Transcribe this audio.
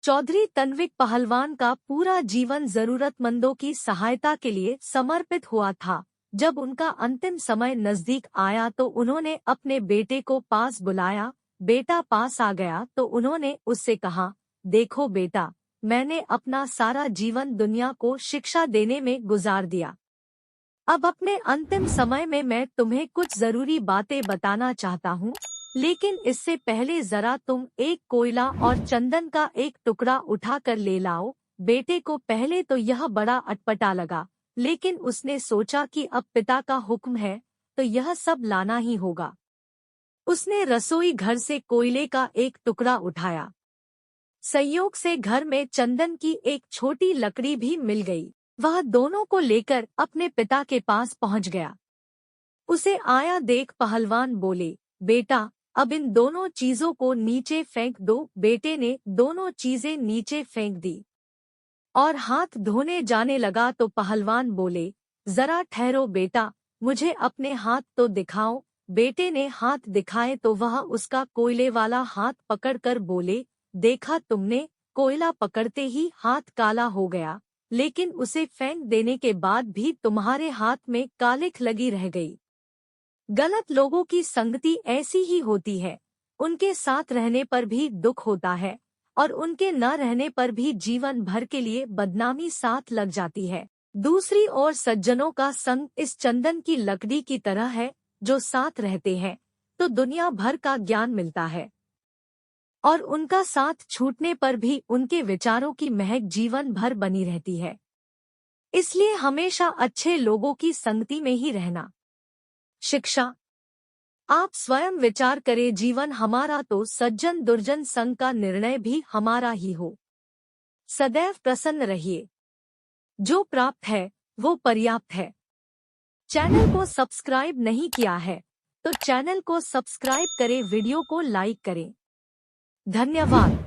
चौधरी तन्विक पहलवान का पूरा जीवन जरूरतमंदों की सहायता के लिए समर्पित हुआ था। जब उनका अंतिम समय नजदीक आया तो उन्होंने अपने बेटे को पास बुलाया। बेटा पास आ गया तो उन्होंने उससे कहा, देखो बेटा, मैंने अपना सारा जीवन दुनिया को शिक्षा देने में गुजार दिया। अब अपने अंतिम समय में मैं तुम्हें कुछ जरूरी बातें बताना चाहता हूँ, लेकिन इससे पहले जरा तुम एक कोयला और चंदन का एक टुकड़ा उठाकर ले लाओ। बेटे को पहले तो यह बड़ा अटपटा लगा, लेकिन उसने सोचा कि अब पिता का हुक्म है तो यह सब लाना ही होगा। उसने रसोई घर से कोयले का एक टुकड़ा उठाया। संयोग से घर में चंदन की एक छोटी लकड़ी भी मिल गई। वह दोनों को लेकर अपने पिता के पास पहुंच गया। उसे आया देख पहलवान बोले, बेटा, अब इन दोनों चीजों को नीचे फेंक दो। बेटे ने दोनों चीजें नीचे फेंक दी और हाथ धोने जाने लगा तो पहलवान बोले, जरा ठहरो बेटा, मुझे अपने हाथ तो दिखाओ। बेटे ने हाथ दिखाए तो वह उसका कोयले वाला हाथ पकड़कर बोले, देखा तुमने, कोयला पकड़ते ही हाथ काला हो गया, लेकिन उसे फेंक देने के बाद भी तुम्हारे हाथ में कालिख लगी रह गई। गलत लोगों की संगति ऐसी ही होती है। उनके साथ रहने पर भी दुख होता है और उनके न रहने पर भी जीवन भर के लिए बदनामी साथ लग जाती है। दूसरी ओर सज्जनों का संग इस चंदन की लकड़ी की तरह है, जो साथ रहते हैं तो दुनिया भर का ज्ञान मिलता है और उनका साथ छूटने पर भी उनके विचारों की महक जीवन भर बनी रहती है। इसलिए हमेशा अच्छे लोगों की संगति में ही रहना। शिक्षा। आप स्वयं विचार करें, जीवन हमारा तो सज्जन दुर्जन संग का निर्णय भी हमारा ही हो। सदैव प्रसन्न रहिए। जो प्राप्त है वो पर्याप्त है। चैनल को सब्सक्राइब नहीं किया है तो चैनल को सब्सक्राइब करें, वीडियो को लाइक करें। धन्यवाद।